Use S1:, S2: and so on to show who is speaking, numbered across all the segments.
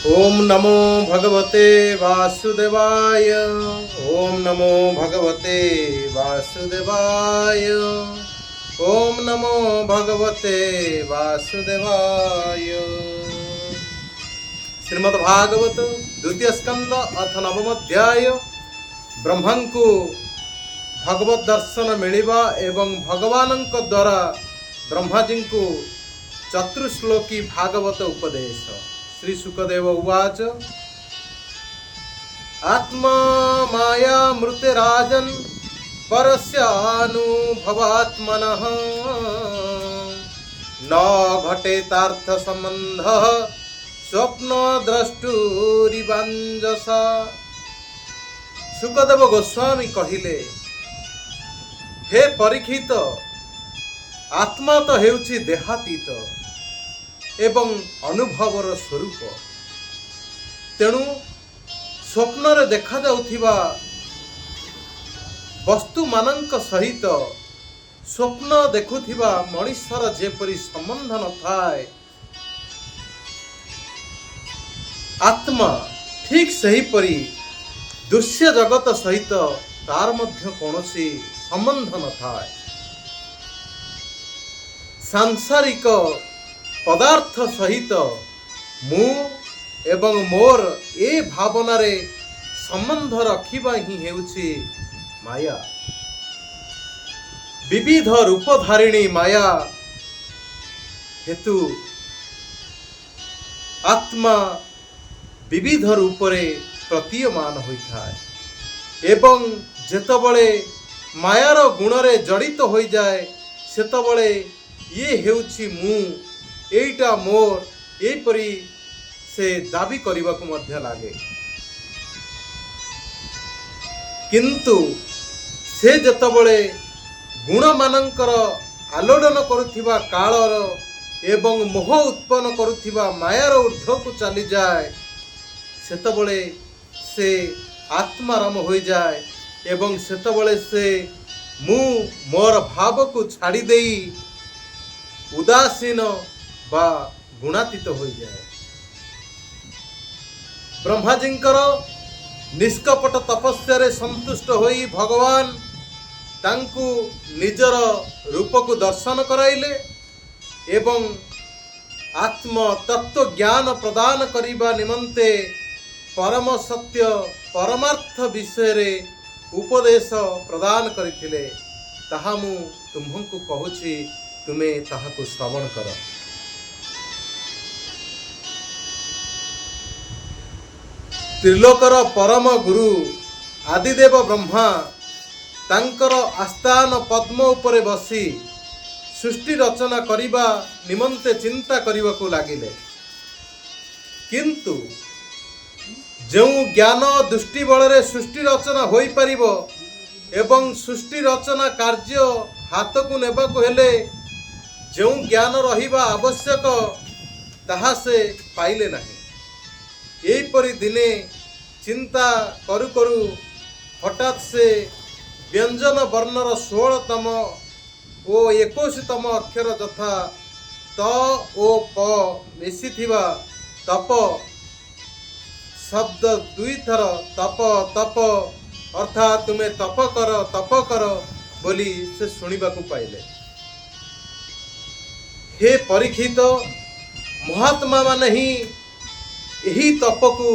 S1: ओम नमो भगवते वासुदेवाय। ओम नमो भगवते वासुदेवाय। ओम नमो भगवते वासुदेवाय। श्रीमद्भागवत द्वितीय स्कंद अथ नवम अध्याय। ब्रह्मा को भगवत दर्शन मिलिबा एवं भगवान द्वारा ब्रह्माजी को चतुश्लोकी भागवत उपदेश। श्री सुखदेव उवाच। आत्मा माया मृतिराजन् परस्यानुभवात्मनः न घटेतार्थ संबंधः स्वप्न द्रष्टुरिवाञ्जसा। सुखदेव गोस्वामी कहिले, हे परीक्षित, आत्मा तो हेउछि देहातीत एवं अनुभवर स्वरूप। तेणु स्वप्न रे देखा जाउथिबा वस्तु मानक सहित स्वप्न देखुथिबा मनुष्यर जेपरि संबंध न थाए, आत्मा ठीक सही परी दृश्य जगत सहित तार मध्य कौनसी संबंध न थाए। सांसारिक पदार्थ सहित मु एवं मोर ए भावना रे संबंध रखिबा ही हेउछि माया। विविध रूपधारिणी माया हेतु आत्मा विविध रूपरे प्रतीयमान होइथाए एवं जेतबळे मायार गुणरे जड़ित हो जाए सेतबळे ये हेउछि मु, एइटा मोर एपरी से दाबी करने को मध्य लागे। किंतु से जतबळे गुण मानकर आलोडन करुथिबा कालर एवं मोह उत्पन्न करुथिबा मायार ऊर्ध्व को चली जाए सेतबळे से आत्माराम हो जाए एवं सेतबळे से मु मोर भाव को छाड़ी देई उदासीन बा गुणातीत हो जाए। ब्रह्माजींकर निष्कपट तपस्या रे संतुष्ट होई भगवान तांकु निजर रूप को दर्शन कराइले एवं आत्म तत्व ज्ञान प्रदान करिबा निमंते परम सत्य परमार्थ विषय रे उपदेश प्रदान करथिले। ताहा मु तुमको कहूछि, तुमे ताहाको श्रवण कर। त्रिलोकर परम गुरु आदिदेव ब्रह्मा तांकर आस्थान पद्म उपरे बसी सृष्टि रचना करिबा निमंते चिंता करिबा को लागिले। किंतु जो ज्ञान दृष्टि बलरे सृष्टि रचना होई परिबो एवं सृष्टि रचना कार्य हाथ को नेबा को हेले जो ज्ञान रहिबा आवश्यक ताहा से पाइले नहीं। एपरी दिने चिंता करू करू हठात से व्यंजन वर्णर 16तम ओ 21तम अक्षर तथा त ओ प मिशिथिबा तप शब्द दुई थर तप तप अर्थात तुम्हें तप कर बोली से सुनिबा को पाइले। हे परीक्षित, महात्मा माने ही यही तप को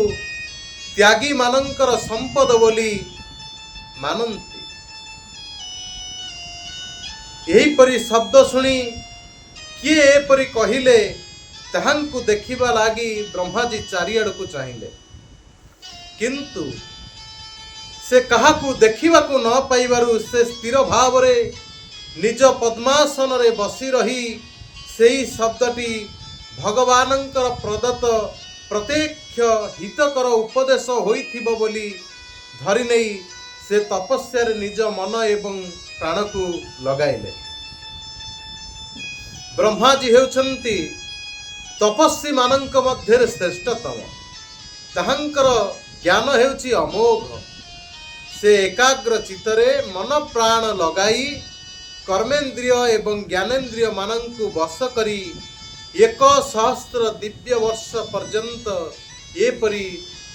S1: त्यागी मानंकर संपद बोली मानंती। यही परी शब्द सुनी किए एपरी कहिले ताहांकु देखिबा लागी ब्रह्माजी चारिआड़ को चाहिए, किंतु से काहाकु देखिबा को न पाइबारु से स्थिर भाव रे निज पद्मासन रे बसी रही सेही शब्दटी भगवानंकर प्रदत्त प्रत्यक्ष हितकर उपदेश होइथिबो बोली धरि नै से तपस्या रे निज मन एवं प्राण को लगाइले। ब्रह्माजी हेउछंती तपस्वी मानंक मध्य श्रेष्ठतम। ताहांकर ज्ञान हेउछि अमोघ। से एकाग्र चित्तरे मन प्राण लगाई कर्मेन्द्रिय एवं ज्ञानेन्द्रिय मानंकु वश करी 1,000 दिव्य वर्ष पर्यंत एपरी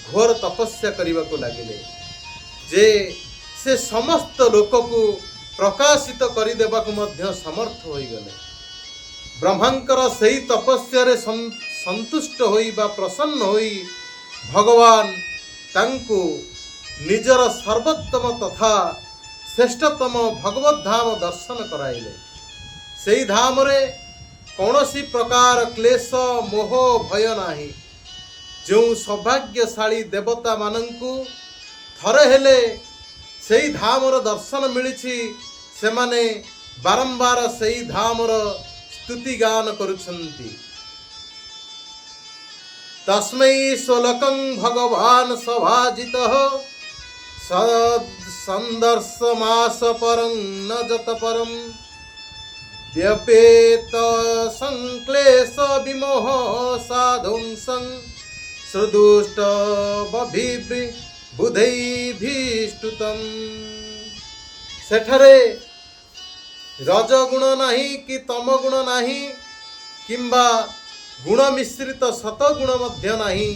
S1: घोर तपस्या करने को लगिले जे से समस्त लोक को प्रकाशित करदेवाक समर्थ हो गले। ब्रह्मांकर सही तपस्या संतुष्ट होई बा प्रसन्न होई भगवान तांको निजर सर्वोत्तम तथा श्रेष्ठतम भगवत धाम दर्शन कराइले। सेई धाम रे कौनसी प्रकार क्लेश मोह भय नाही। जो सौभाग्यशाली देवता मानंकु थरे हेले सेई धामर दर्शन मिलिछि सेमाने बारंबार सेई धामर स्तुति गान करुछन्ति। तस्मै स्वलकं भगवान सभाजितः संदर्शमास परं न जत परं व्यपेत संक्लेश विमोह साधुंसं श्रुदुष्ट बुधैभीष्टुतम्। सेठरे रजगुण नाही कि तम गुण नाही किंबा गुण मिश्रित सतगुण मध्य नाही।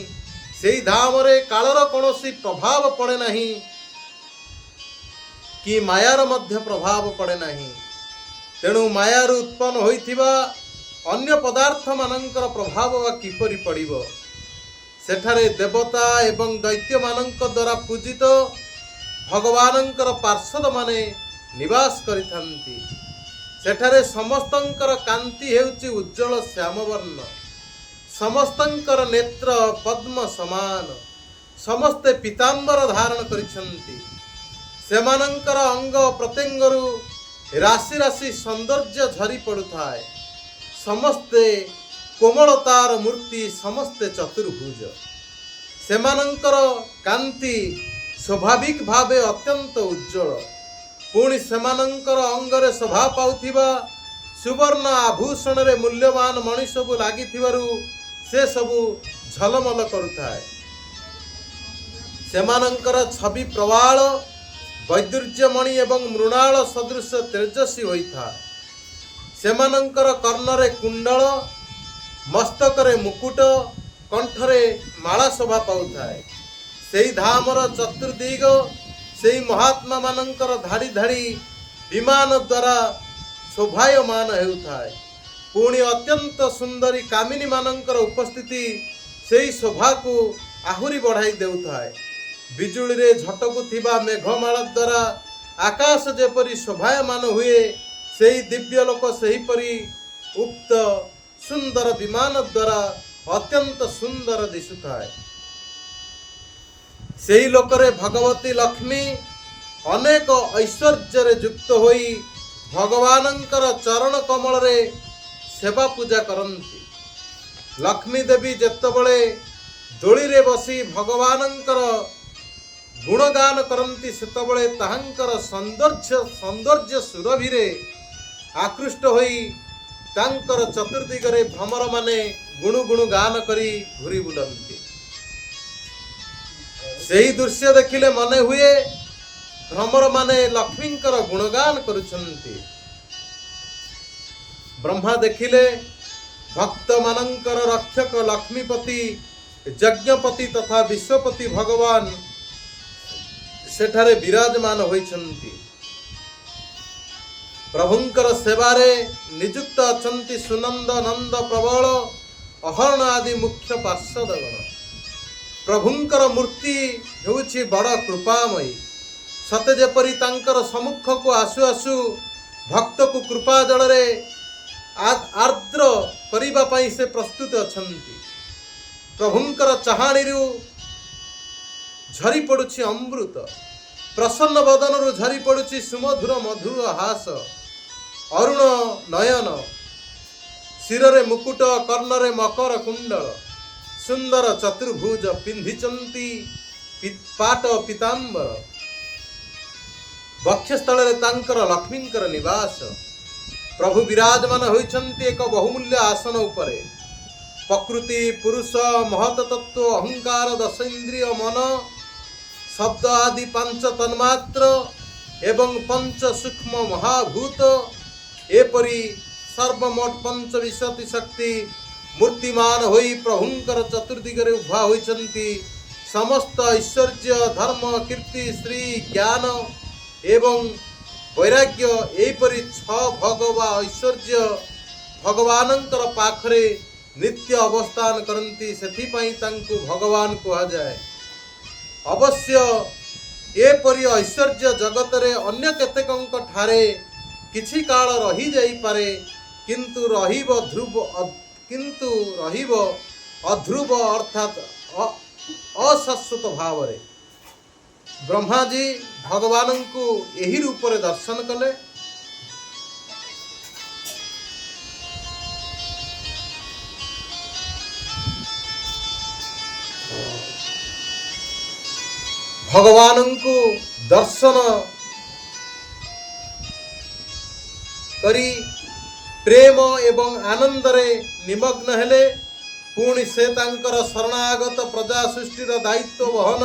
S1: सेई धामरे कालर कौनसी प्रभाव पड़े नाही कि मायार मध्य प्रभाव पड़े नाही। तेणु मायार उत्पन्न होइथिबा अन्य पदार्थ मानंकर प्रभाव वा किपरि पड़िबो। सेठारे देवता एवं दैत्य मानंक द्वारा पूजित भगवानंकर पार्षद माने निवास करिथांती। सेठारे समस्तंकर कांति हेउची उज्जवल श्यामवर्ण। समस्तंकर नेत्र पद्म समान। समस्ते पीतांबर धारण करिछन्ति। सेमानंकर अंग प्रत्यंगरु राशि राशि सौंदर्य झरी पड़ुथाए। समस्ते कोमलतार मूर्ति समस्ते चतुर्भुज। सेमानंकर कांति स्वाभाविक भावे अत्यंत उज्जवल। पुणी सेमानंकर अंगरे शोभा पाउथिबा सुवर्ण आभूषण रे मूल्यवान मणि सबु लागिथिबारु से सबु झलमल करुथाए। सेमानंकर छवि प्रवाल वैदुर्यमणि एवं मृणाल सदृश तेजस्वी होइथा। सेमानंकर कर्णरे कुंडल मस्तकरे मुकुट कंठरे माला शोभा पाउथाए। सेई धामर चतुर्दिग सेई महात्मा मानंकर धाड़ी धाड़ी विमान द्वारा शोभायमान हेउथाए। पुणी अत्यंत सुंदरी कामिनी मानंकर उपस्थिति सेई शोभा को आहुरी बढ़ाई देउथाए। बिजुली रे झटकु थिबा मेघमाला द्वारा आकाश जेपरी शोभायमान हुए सेई दिव्य लोक सेहीपरी उक्त सुंदर विमान द्वारा अत्यंत सुंदर दिशुथाए। सेई लोकरे भगवती लक्ष्मी अनेक ऐश्वर्य रे युक्त होई भगवानंकर चरण कमल रे सेवा पूजा करंती। लक्ष्मी देवी जेतबळे दोली रे बसी भगवानंकर गुणगान करंती सेतबळे ताहांकर सौंदर्य सुरभिरे आकृष्ट होई तांकर चतुर्दिगरे भ्रमर माने गुणु गुणु गान करी घुरी बुलंती। सेही दृश्य देखिले मने हुए भ्रमर माने लक्ष्मींकर गुणगान करुछन्ति। ब्रह्मा देखिले भक्त मानंकर रक्षक लक्ष्मीपति यज्ञपति तथा विश्वपति भगवान सेठारे विराजमान होइछन्ति। प्रभुंकर सेवारे नियुक्त अछन्ति सुनंद नंद प्रबल अहरण आदि मुख्य पार्षदगण। प्रभुंकर मूर्ति हेउछि बड़ कृपामयी। सते जेपरि तांकर सम्मुख को आसु आसु भक्त को कृपा जल रे आर्द्र करिबा पई से प्रस्तुत अछन्ति। प्रभुंकर चाहाणीरु झरी पड़ुछि अमृत। प्रसन्न बदनरु झरी पड़ुछि सुमधुर मधुर हास। अरुण नयन शिरे मुकुट कर्णरे मकर कुंडल सुंदर चतुर्भुज पिंधिचंती पाट पीतांबर। वक्षस्थल रे तांकर लक्ष्मींकर निवास। प्रभु विराजमान होइछन्ति एक बहुमूल्य आसन उपरे। प्रकृति पुरुष महत तत्व अहंकार दश इंद्रिय मन शब्द आदि पंच तन्मात्र एवं पंच सूक्ष्म महाभूत एपरी सर्वमोट पंचविंशति शक्ति मूर्तिमान होई प्रभुंकर चतुर्दिगरे उभा होइछन्ति। समस्त ऐश्वर्य धर्म कीर्ति श्री ज्ञान एवं वैराग्य एपरि छ भगवा ऐश्वर्य भगवानंकर पाखरे नित्य अवस्थान करती सेथिपाई तांकु भगवान कहा जाए। अवश्य एपरि ऐश्वर्य जगत रे अन्य केतेकंक ठारे किछि काल रही जाई पारे किंतु रहिब अध्रुव अर्थात अशाश्वत भाव रे। ब्रह्मा जी भगवान को यही रूप रे दर्शन कले। भगवान को दर्शन करी प्रेम एवं आनंद रे निमग्न हेले। पुणी से तांकर शरणागत प्रजा सृष्टिर दायित्व वहन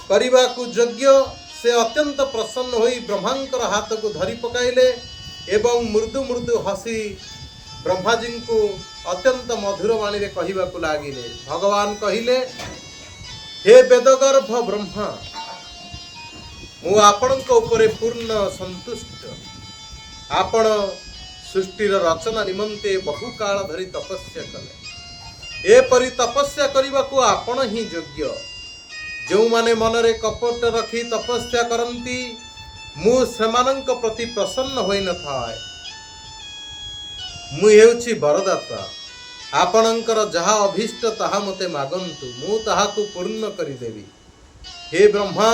S1: करने को योग्य से अत्यंत प्रसन्न होई ब्रह्मांकर हाथ को धरी पकाइले एवं मृदु मृदु हसी ब्रह्मा जी को अत्यंत मधुर वाणी रे कहिबा को लागिले। भगवान कहिले, हे वेदगर्भ ब्रह्मा, मु आपणक उपरे पूर्ण संतुष्ट। आपण सृष्टिर रचना निमंते बहु काल धरी तपस्या कले। एपरि तपस्या करने को आपण ही योग्य। जो माने मनरे कपट रखी तपस्या करती मु सेमानंक प्रति प्रसन्न होई न थाए। मु हेउछि वरदाता। आपणकर जहा अभीष्ट ताहा मते मागंतु, मु ताहाकु पूर्ण करिदेवी। हे ब्रह्मा,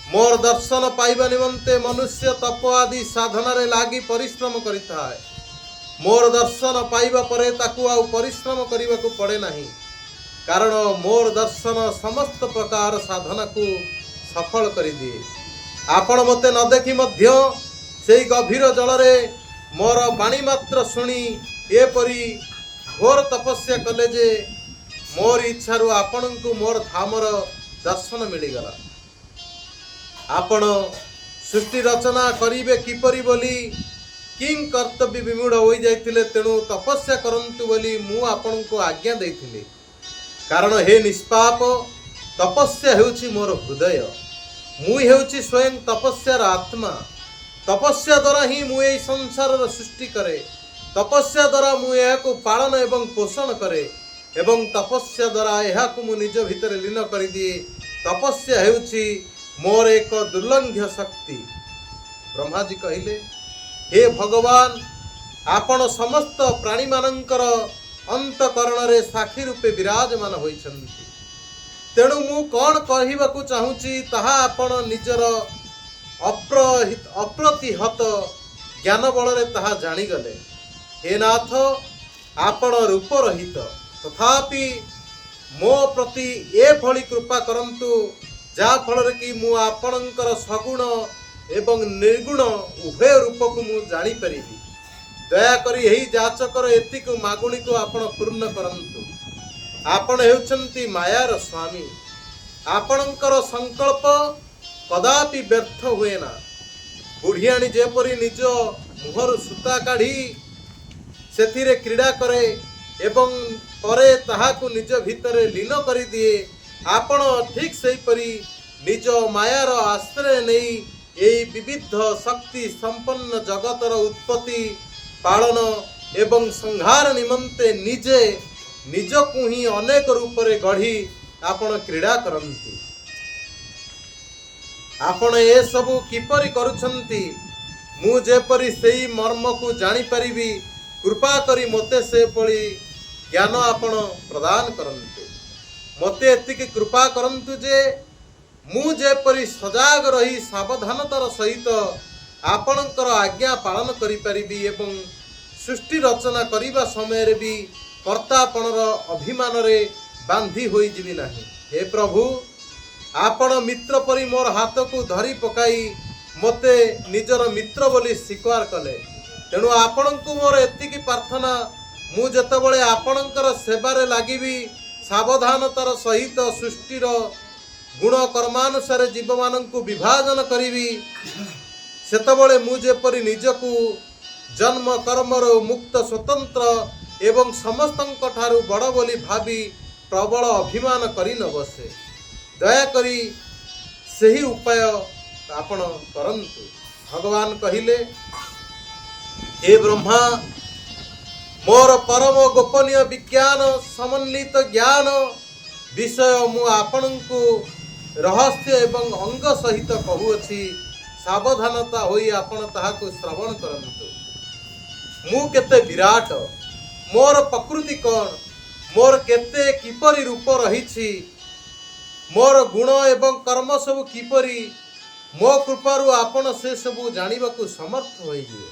S1: मोर दर्शन पाइबा निमंते मनुष्य तप आदि साधना रे लागी परिश्रम करिथाए। मोर दर्शन पाइबा परे ताकु आउ परिश्रम करिबा को पड़े नाही, कारण मोर दर्शन समस्त प्रकार साधना को सफल करि दिए। आपण मते न देखि मध्य सेई गभीर जल रे मोर बाणी मात्र सुनी एपरि घोर तपस्या कले जे मोर इच्छारु आपणଙ୍କୁ मोर धामर दर्शन मिलिगला। आपण सृष्टि रचना करिवे किपरि बोली किं कर्तव्य विमूढ़ होई जाइतिले, तेणु तपस्या करंतु बोली मु आपणଙ୍କୁ आज्ञा देइथिले। कारण हे निष्पाप, तपस्या हेउछि मोर हृदय। मु हेउछि स्वयं तपस्यार आत्मा। तपस्या द्वारा ही मु एई संसार सृष्टि करे। तपस्या द्वारा मु एहाकु पालन एवं पोषण करे एवं तपस्या द्वारा एहाकु मु निज भितर लीन करि दिए। तपस्या हेउछि मोर एक दुर्लंघ्य शक्ति। ब्रह्मा जी कहिले, हे भगवान, आपण समस्त प्राणी मानंकर अंतकरण रे साक्षी रूपे विराजमान होइछन्ति। तेणु मु कौन कहबाकू चाहूची ताहा आपण निजर अप्रतिहत ज्ञान बल रे ताहा जानिगले। हे नाथ, आपण रूप रहित, तथापि मो प्रति ए भली कृपा करंतु जा फल कि मु आपणकर सगुण एवं निर्गुण उभय रूप को मु जानी परिबी। दयाकरी यही जाचकर एतिक मागुणी को आपण पूर्ण करंतु। आपण हेउछन्ति मायार स्वामी। आपणकर संकल्प कदापि व्यर्थ हुए ना। बुढ़ियाणी जेपरी निज मुहर सूता काढ़ी सेथिरे क्रीड़ा करे एवं परे ताहाकु निज भितरे लीन करि दिए, आपण ठीक सेहीपरि निज मायार आश्रय नहीं एई विविध शक्ति संपन्न जगतर उत्पत्ति पालन एवं संहार निमंते निजे निजकु ही अनेक रूप रे गढ़ी आपण क्रीड़ा करंती। आपण ए सबु किपरि करूछंती, मु जेपरि सेई मर्म को जानी परिबी, कृपा करी मते से पड़ी ज्ञान आपण प्रदान करंते। मते एतिक कृपा करंतु जे मु जेपरि सजाग रही सावधानतार सहित आपणकर आज्ञा पालन करि परिबी एवं सृष्टि रचना करिबा समय रे भी कर्तापणर अभिमान रे बांधी होई जिवि नाही। हे प्रभु, आपण मित्र परि मोर हाथ को धरी पकाई मते निजर मित्र बोली स्वीकार कले। तेणु आपणଙ୍କୁ मोर एतिकी प्रार्थना, मु जेतबळे आपणकर सेवारे लागिबी सावधानतार सहित सृष्टिर गुण कर्मानुसार जीव मानंकु विभाजन करिबी, सेतबळे मु जेपरि निजकु जन्म कर्मर मुक्त स्वतंत्र एवं समस्तଙ୍କ ଠାରୁ ବଡ଼ ବୋଲି ଭାବି प्रबल अभिमान करि न बसे। दयाकरी सही उपाय आपण करंतु। भगवान कहिले, हे ब्रह्मा, मोर परम गोपनीय विज्ञान समन्वित ज्ञान विषय मु आपणଙ୍କୁ रहस्य एवं अंग सहित कहूअछि। सावधानता होई आपण ताहाको श्रवण करंतु। मु केते विराट, मोर प्रकृति कौन, मोर केते किपरि रूप रहिछि, मोर गुण एवं कर्म सब किपरि, मो कृपारु आपण से सब जानिबाकु समर्थ होइजिवे।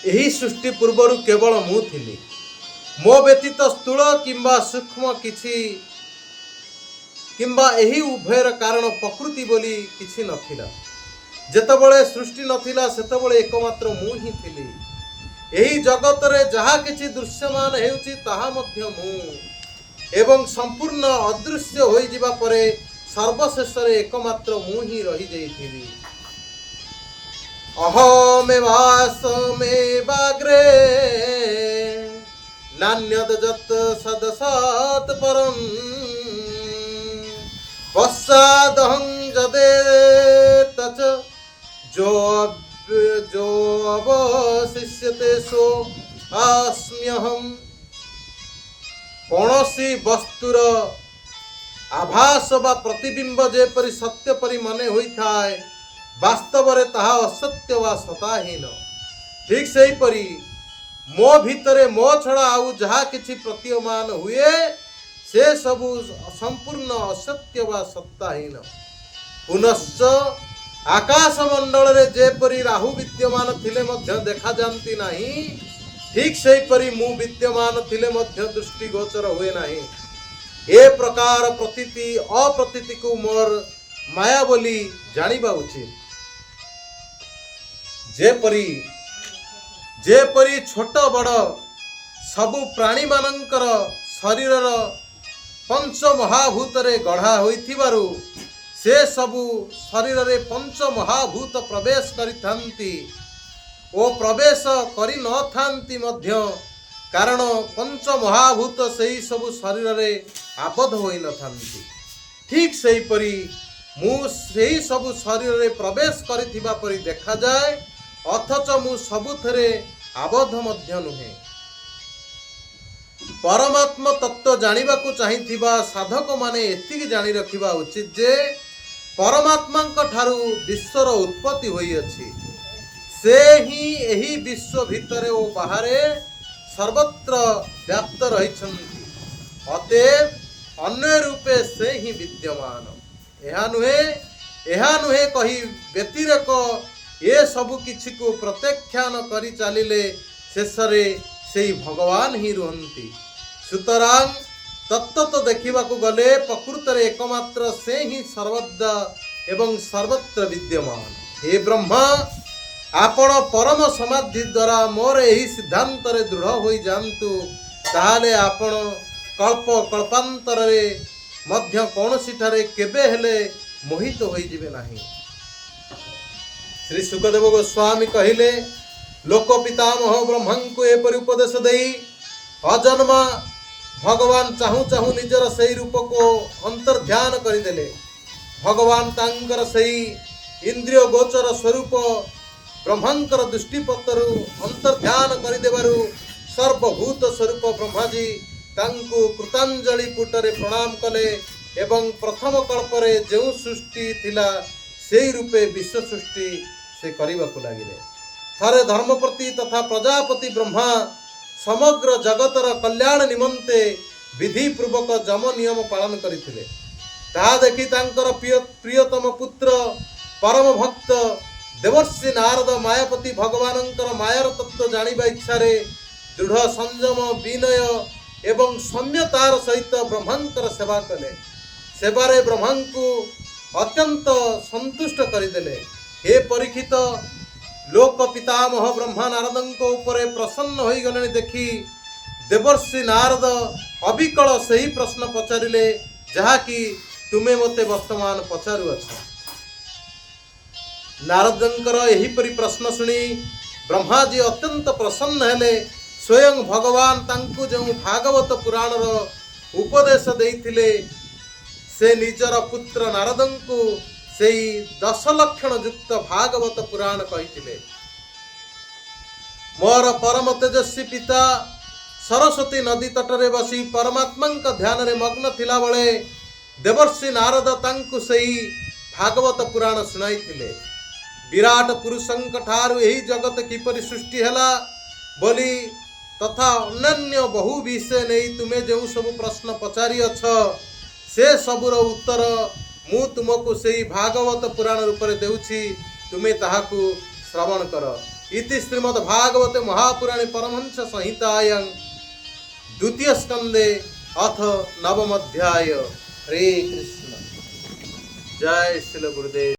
S1: एही सृष्टि पूर्वरु केवल मु थिली। मो व्यतीत स्थूल किंबा सूक्ष्म किछि किंबा एही उभयर कारण प्रकृति बोली किछि नथिला। जेतबळे सृष्टि नथिला सेतबळे एकमात्र मु ही थिली। एही जगत रे जहा किछि दृश्यमान हेउछि ताहा मध्य मु एवं संपूर्ण अदृश्य होई जिबा परे सर्वशेष रे एकमात्र मु ही रही जाइथिली। अहमेवासमेवाग्रे नान्यद जत सदसत् परम् पश्चादहं जदे तच जो अवशिष्यते सो अस्म्यहम्। कौनसी वस्तुर आभास बा प्रतिबिंब जेपरि सत्य परि मने होई थाए, वास्तव रे ताहा असत्य वा सताहीन। ठीक सही परि मो भितरे मो छड़ा आउ जहा किछि प्रतीयमान हुए से सबु संपूर्ण असत्य वा सत्ताहीन। पुनश्च आकाश मंडल रे जेपरि राहु विद्यमान थिले मध्य देखा जानती नहीं, ठीक सही परि मु विद्यमान थिले मध्य दृष्टि गोचर हुए नहीं। ए प्रकार प्रतीति अप्रतीति को मोर माया बोली जानिबा उचित। जेपरि छोट बड़ सबु प्राणी मानंकर शरीरर पंच महाभूत रे गढ़ा होइथिबारु से सबु शरीर रे पंच महाभूत प्रवेश करिथांती ओ प्रवेश करि न थांती मध्य, कारण पंच महाभूत सेही सबु शरीर रे आबद्ध होई न थांती। ठीक सही परि मु सेही सबु शरीर रे प्रवेश करिथिबा परि देखा जाए, अथच मु सबुथरे आबद्ध मध्य नुहे। परमात्मा तत्व जानिबाकु चाहिथिबा साधक माने एतिकी जानि रखिबा उचित जे परमात्मांक ठारू विश्वर उत्पत्ति होई अछि। से ही एही विश्व भितरे ओ बाहरे सर्वत्र व्याप्त रहिछन्ति। अतएव अन्य रूपे से ही विद्यमान। एहा नुहे कही व्यतिरेक ए सबु किछि को प्रत्याख्यान करि चालिले शेषरे सेही भगवान ही रुहंती। सुतरां तत्व तो देखा गले प्रकृत रे एकमात्र से ही सर्वदा एवं सर्वत्र विद्यमान। हे ब्रह्मा, आपण परम समाधि द्वारा मोर यही सिद्धांत रे दृढ़ होई जानतु, ताहाले आपण कल्प कल्पांतर रे मध्य कौनसी ठारे केबे हेले मोहित होई जिवे नाही। श्री सुखदेव गोस्वामी कहिले, लोक पितामह ब्रह्मंकु एपरि उपदेश देई अजन्मा भगवान चाहू चाहू निजर सही रूप को अंतर्ध्यान करदेले। भगवान तांकर सही इंद्रिय गोचर स्वरूप ब्रह्मांकर दृष्टिपत्रु अंतर्ध्यान करदेबारु सर्वभूत स्वरूप ब्रह्माजी तांकु कृतांजलि पुटरे प्रणाम कले एवं प्रथम कल्परे जो सृष्टि थिला सेही रूपे विश्व सृष्टि से करबाकु लागिले। थरे धर्मपति तथा प्रजापति ब्रह्मा समग्र जगतर कल्याण निमंते विधि पूर्वक जम नियम पालन करथिले। ता देखि तांकर प्रियतम पुत्र परम भक्त देवर्षि नारद मायापति भगवानंकर मायार तत्व जानिबा इच्छा रे दृढ़ संयम विनय एवं सौम्यतार सहित ब्रह्मांकर सेवा कले। सेवारे ब्रह्मांकु अत्यंत संतुष्ट करदेले। हे परीक्षित, लोक पितामह ब्रह्मा नारदंको उपरे प्रसन्न होई गलेनि देखि देवर्षि नारद अविकल सही प्रश्न पचारिले जहा कि तुमे मते वर्तमान पचारु अछ। नारदंकर एही परि प्रश्न सुनी ब्रह्मा जी अत्यंत प्रसन्न हेले। स्वयं भगवान तांकु जो भागवत पुराण उपदेश देइथिले से निजर पुत्र नारदंकु सेई 10 लक्षण युक्त भागवत पुराण कहिथिले। मोर परम तेजस्वी पिता सरस्वती नदी तटरे बसी परमात्मा ध्यान रे मग्न थिला बळे देवर्षि नारद तांकु सेई भागवत पुराण सुनाइथिले। विराट पुरुषंक ठारु एही जगत किपरि सृष्टि हैला बोली तथा अन्य बहु विषय नहीं तुमे जो सब प्रश्न पचारि अछ से सबुर उत्तर मु तुमको सेई भागवत पुराण रूप में देउछि, तुमे ताहाकु श्रवण कर। इति श्रीमद् भागवते महापुराणे परमहंस संहितायां द्वितीय स्कंदे अथ नवम अध्याय। हरे कृष्ण। जय श्री गुरुदेव।